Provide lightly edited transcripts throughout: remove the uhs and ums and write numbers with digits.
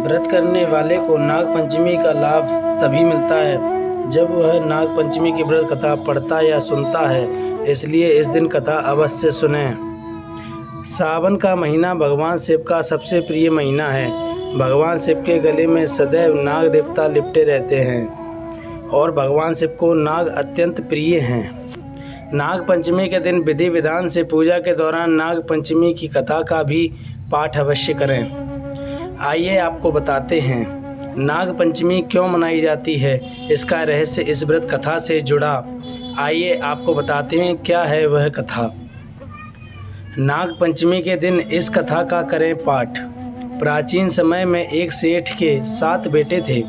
व्रत करने वाले को नाग पंचमी का लाभ तभी मिलता है जब वह नाग पंचमी की व्रत कथा पढ़ता या सुनता है, इसलिए इस दिन कथा अवश्य सुनें। सावन का महीना भगवान शिव का सबसे प्रिय महीना है। भगवान शिव के गले में सदैव नाग देवता लिपटे रहते हैं और भगवान शिव को नाग अत्यंत प्रिय हैं। नाग पंचमी के दिन विधि विधान से पूजा के दौरान नाग पंचमी की कथा का भी पाठ अवश्य करें। आइए आपको बताते हैं नाग पंचमी क्यों मनाई जाती है, इसका रहस्य इस व्रत कथा से जुड़ा। आइए आपको बताते हैं क्या है वह कथा। नाग पंचमी के दिन इस कथा का करें पाठ। प्राचीन समय में एक सेठ के 7 बेटे थे।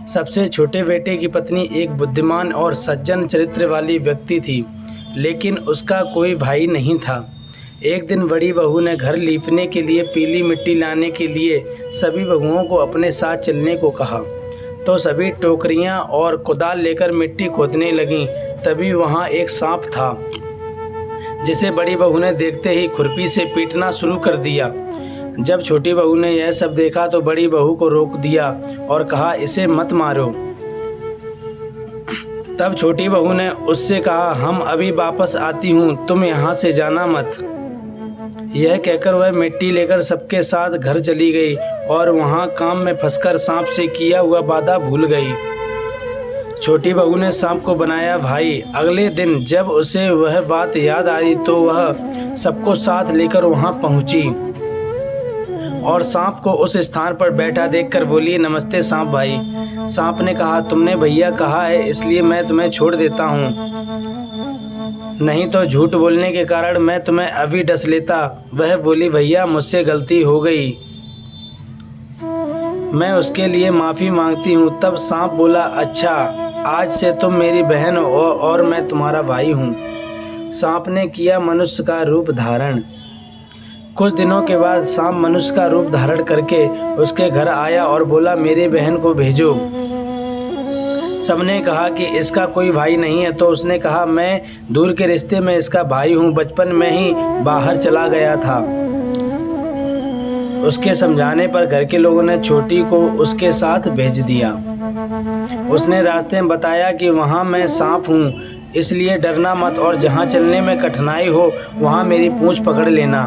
सबसे छोटे बेटे की पत्नी एक बुद्धिमान और सज्जन चरित्र वाली व्यक्ति थी, लेकिन उसका कोई भाई नहीं था। एक दिन बड़ी बहू ने घर लीपने के लिए पीली मिट्टी लाने के लिए सभी बहुओं को अपने साथ चलने को कहा, तो सभी टोकरियां और कुदाल लेकर मिट्टी खोदने लगीं। तभी वहां एक सांप था, जिसे बड़ी बहू ने देखते ही खुरपी से पीटना शुरू कर दिया। जब छोटी बहू ने यह सब देखा तो बड़ी बहू को रोक दिया और कहा, इसे मत मारो। तब छोटी बहू ने उससे कहा, हम अभी वापस आती हूँ, तुम यहाँ से जाना मत। यह कहकर वह मिट्टी लेकर सबके साथ घर चली गई और वहाँ काम में फंसकर सांप से किया हुआ वादा भूल गई। छोटी बहू ने सांप को बनाया भाई। अगले दिन जब उसे वह बात याद आई तो वह सबको साथ लेकर वहाँ पहुँची और सांप को उस स्थान पर बैठा देखकर बोली, नमस्ते सांप भाई। सांप ने कहा, तुमने भैया कहा है इसलिए मैं तुम्हें छोड़ देता हूँ, नहीं तो झूठ बोलने के कारण मैं तुम्हें अभी डस लेता। वह बोली, भैया मुझसे गलती हो गई, मैं उसके लिए माफ़ी मांगती हूँ। तब सांप बोला, अच्छा आज से तुम मेरी बहन हो और मैं तुम्हारा भाई हूँ। सांप ने किया मनुष्य का रूप धारण। कुछ दिनों के बाद सांप मनुष्य का रूप धारण करके उसके घर आया और बोला, मेरी बहन को भेजो। सबने कहा कि इसका कोई भाई नहीं है, तो उसने कहा, मैं दूर के रिश्ते में इसका भाई हूँ, बचपन में ही बाहर चला गया था। उसके समझाने पर घर के लोगों ने छोटी को उसके साथ भेज दिया। उसने रास्ते में बताया कि वहाँ मैं सांप हूँ, इसलिए डरना मत और जहाँ चलने में कठिनाई हो वहाँ मेरी पूँछ पकड़ लेना।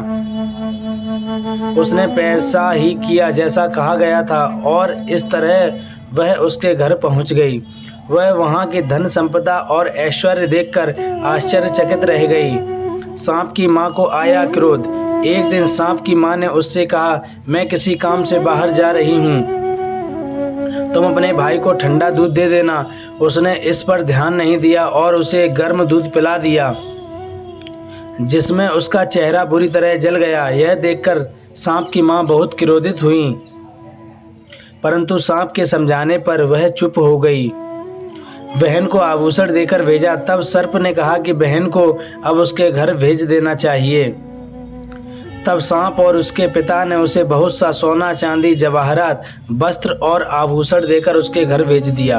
उसने पैसा ही किया जैसा कहा गया था और इस तरह वह उसके घर पहुंच गई। वह वहां की धन संपदा और ऐश्वर्य देखकर आश्चर्यचकित रह गई। सांप की मां को आया क्रोध। एक दिन सांप की मां ने उससे कहा, मैं किसी काम से बाहर जा रही हूं, तुम अपने भाई को ठंडा दूध दे देना। उसने इस पर ध्यान नहीं दिया और उसे गर्म दूध पिला दिया, जिसमें उसका चेहरा बुरी तरह जल गया। यह देखकर सांप की मां बहुत क्रोधित हुई, परंतु सांप के समझाने पर वह चुप हो गई। बहन को आभूषण देकर भेजा। तब सर्प ने कहा कि बहन को अब उसके घर भेज देना चाहिए। तब सांप और उसके पिता ने उसे बहुत सा सोना चांदी जवाहरात वस्त्र और आभूषण देकर उसके घर भेज दिया।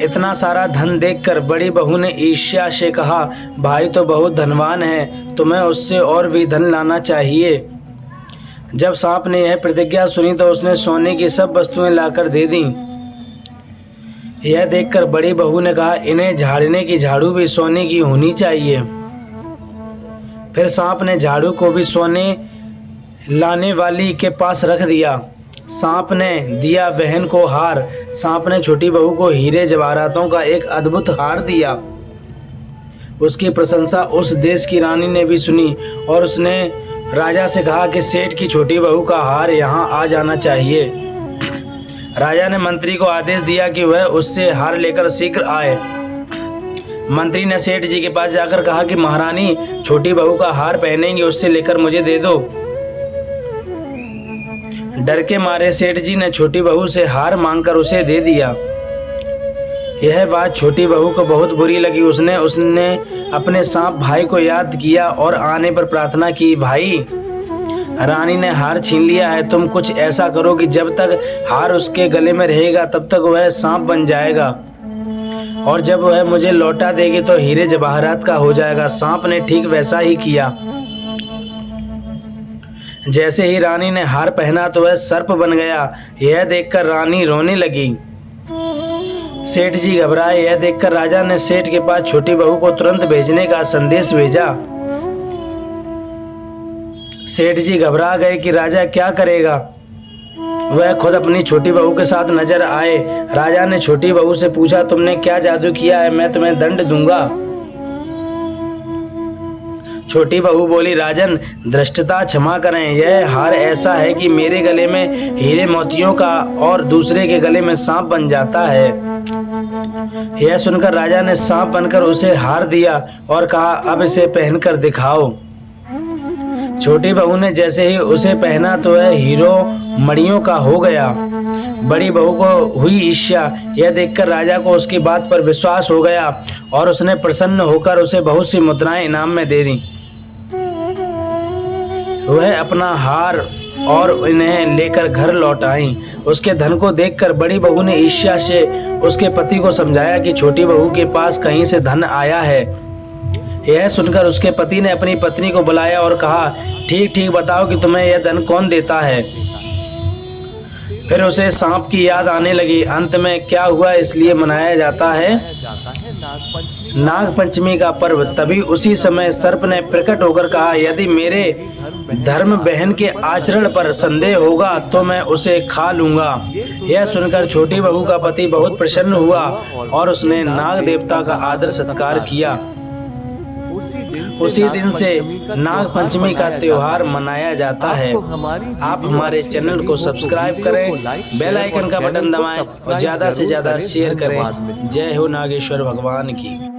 इतना सारा धन देखकर बड़ी बहू ने ईर्ष्या से कहा, भाई तो बहुत धनवान है, तुम्हें उससे और भी धन लाना चाहिए। जब सांप ने यह प्रतिज्ञा सुनी तो उसने सोने की सब वस्तुएं लाकर दे दी। यह देखकर बड़ी बहू ने कहा, इन्हें झाड़ने की झाड़ू भी सोने की होनी चाहिए। फिर सांप ने झाड़ू को भी सोने लाने वाली के पास रख दिया। सांप ने दिया बहन को हार। सांप ने छोटी बहू को हीरे जवाहरातों का एक अद्भुत हार दिया। उसकी प्रशंसा उस देश की रानी ने भी सुनी और उसने राजा से कहा कि सेठ की छोटी बहू का हार यहाँ आ जाना चाहिए। राजा ने मंत्री को आदेश दिया कि वह उससे हार लेकर शीघ्र आए। मंत्री ने सेठ जी के पास जाकर कहा कि महारानी छोटी बहू का हार पहनेंगे, उससे लेकर मुझे दे दो। डर के मारे सेठ जी ने छोटी बहू से हार मांगकर उसे दे दिया। यह बात छोटी बहू को बहुत बुरी लगी। उसने अपने सांप भाई को याद किया और आने पर प्रार्थना की, भाई रानी ने हार छीन लिया है, तुम कुछ ऐसा करो कि जब तक हार उसके गले में रहेगा तब तक वह सांप बन जाएगा और जब वह मुझे लौटा देगी तो हीरे जवाहरात का हो जाएगा। सांप ने ठीक वैसा ही किया। जैसे ही रानी ने हार पहना तो वह सर्प बन गया। यह देखकर रानी रोने लगी। सेठ जी घबराए। यह देखकर राजा ने सेठ के पास छोटी बहू को तुरंत भेजने का संदेश भेजा। सेठ जी घबरा गए कि राजा क्या करेगा। वह खुद अपनी छोटी बहू के साथ नजर आए। राजा ने छोटी बहू से पूछा, तुमने क्या जादू किया है? मैं तुम्हें दंड दूंगा। छोटी बहू बोली, राजन धृष्टता क्षमा करें, यह हार ऐसा है कि मेरे गले में हीरे मोतियों का और दूसरे के गले में सांप बन जाता है। यह सुनकर राजा ने सांप बनकर उसे हार दिया और कहा, अब इसे पहनकर दिखाओ। छोटी बहू ने जैसे ही उसे पहना तो वह हीरो मणियों का हो गया। बड़ी बहू को हुई ईर्ष्या। यह देखकर राजा को उसकी बात पर विश्वास हो गया और उसने प्रसन्न होकर उसे बहुत सी मुद्राएं इनाम में दे दी। वह अपना हार और इन्हें लेकर घर लौट आई। उसके धन को देखकर बड़ी बहू ने ईर्ष्या से उसके पति को समझाया कि छोटी बहू के पास कहीं से धन आया है। यह सुनकर उसके पति ने अपनी पत्नी को बुलाया और कहा, ठीक ठीक बताओ कि तुम्हें यह धन कौन देता है। फिर उसे सांप की याद आने लगी। अंत में क्या हुआ, इसलिए मनाया जाता है नाग पंचमी का पर्व। तभी उसी समय सर्प ने प्रकट होकर कहा, यदि मेरे धर्म बहन के आचरण पर संदेह होगा तो मैं उसे खा लूंगा। यह सुनकर छोटी बहू का पति बहुत प्रसन्न हुआ और उसने नाग देवता का आदर सत्कार किया। उसी दिन से नाग पंचमी का त्योहार मनाया जाता है। आप हमारे चैनल को सब्सक्राइब करें, बेल आइकन का बटन दबाएं और ज्यादा से ज्यादा शेयर करें। जय हो नागेश्वर भगवान की।